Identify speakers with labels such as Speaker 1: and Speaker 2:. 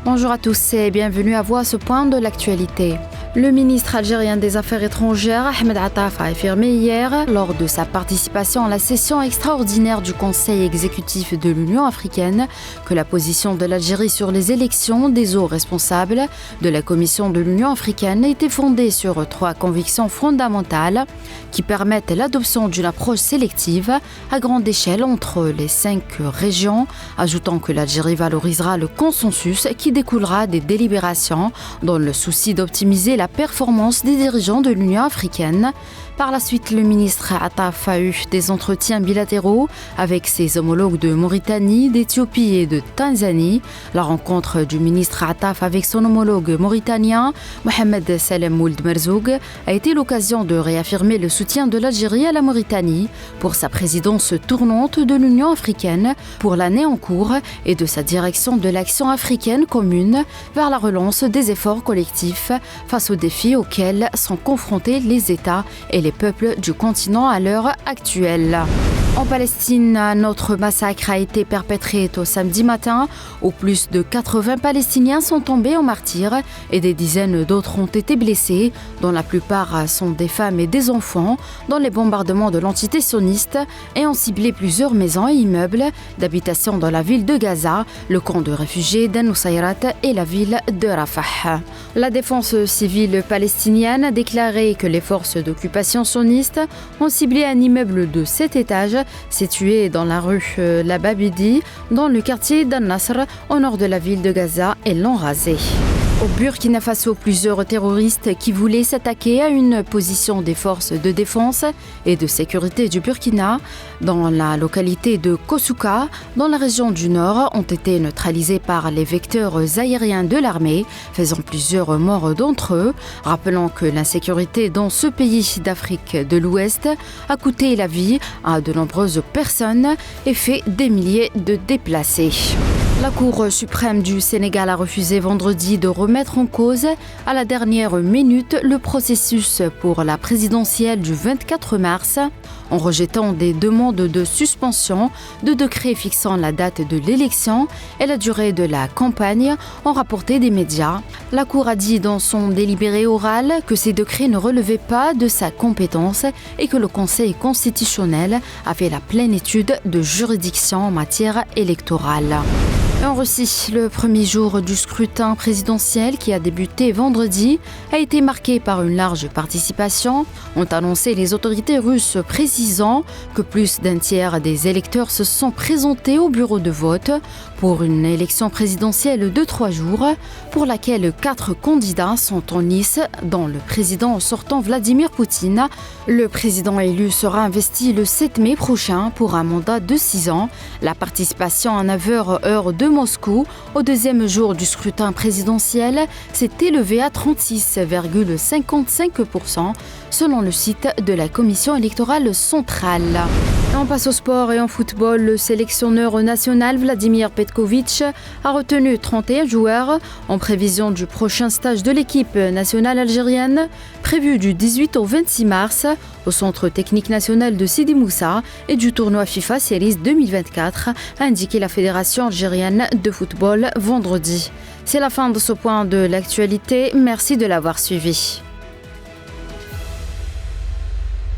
Speaker 1: Bonjour à tous et bienvenue à vous à ce point de l'actualité. Le ministre algérien des Affaires étrangères, Ahmed Attaf, a affirmé hier, lors de sa participation à la session extraordinaire du Conseil exécutif de l'Union africaine, que la position de l'Algérie sur les élections des hauts responsables de la Commission de l'Union africaine était fondée sur 3 convictions fondamentales qui permettent l'adoption d'une approche sélective à grande échelle entre les 5 régions, ajoutant que l'Algérie valorisera le consensus qui découlera des délibérations dans le souci d'optimiser la performance des dirigeants de l'Union africaine. Par la suite, le ministre Attaf a eu des entretiens bilatéraux avec ses homologues de Mauritanie, d'Éthiopie et de Tanzanie. La rencontre du ministre Attaf avec son homologue mauritanien, Mohamed Salem Ould Merzoug, a été l'occasion de réaffirmer le soutien de l'Algérie à la Mauritanie pour sa présidence tournante de l'Union africaine pour l'année en cours et de sa direction de l'action africaine commune vers la relance des efforts collectifs face aux défis auxquels sont confrontés les États et les peuples du continent à l'heure actuelle. En Palestine, un autre massacre a été perpétré au samedi matin où plus de 80 Palestiniens sont tombés en martyrs et des dizaines d'autres ont été blessés, dont la plupart sont des femmes et des enfants, dans les bombardements de l'entité sioniste et ont ciblé plusieurs maisons et immeubles d'habitation dans la ville de Gaza, le camp de réfugiés d'An-Nusayrat et la ville de Rafah. La défense civile palestinienne a déclaré que les forces d'occupation sionistes ont ciblé un immeuble de 7 étages situé dans la rue La Babidi, dans le quartier d'Al-Nasr, au nord de la ville de Gaza, et l'ont rasé. Au Burkina Faso, plusieurs terroristes qui voulaient s'attaquer à une position des forces de défense et de sécurité du Burkina dans la localité de Kosouka, dans la région du Nord, ont été neutralisés par les vecteurs aériens de l'armée, faisant plusieurs morts d'entre eux, rappelant que l'insécurité dans ce pays d'Afrique de l'Ouest a coûté la vie à de nombreuses personnes et fait des milliers de déplacés. La Cour suprême du Sénégal a refusé vendredi de remettre en cause à la dernière minute le processus pour la présidentielle du 24 mars en rejetant des demandes de suspension de décrets fixant la date de l'élection et la durée de la campagne, ont rapporté des médias. La Cour a dit dans son délibéré oral que ces décrets ne relevaient pas de sa compétence et que le Conseil constitutionnel avait la plénitude de juridiction en matière électorale. En Russie, le premier jour du scrutin présidentiel qui a débuté vendredi a été marqué par une large participation, ont annoncé les autorités russes, précisant que plus d'un tiers des électeurs se sont présentés au bureau de vote pour une élection présidentielle de 3 jours, pour laquelle 4 candidats sont en lice, dont le président sortant Vladimir Poutine. Le président élu sera investi le 7 mai prochain pour un mandat de 6 ans. La participation à 9h heure de Moscou au deuxième jour du scrutin présidentiel s'est élevée à 36,55% selon le site de la Commission électorale centrale. Et on passe au sport et en football. Le sélectionneur national Vladimir Petkovic a retenu 31 joueurs en prévision du prochain stage de l'équipe nationale algérienne prévu du 18 au 26 mars au Centre technique national de Sidi Moussa et du tournoi FIFA Series 2024, a indiqué la Fédération algérienne de football vendredi. C'est la fin de ce point de l'actualité. Merci de l'avoir suivi.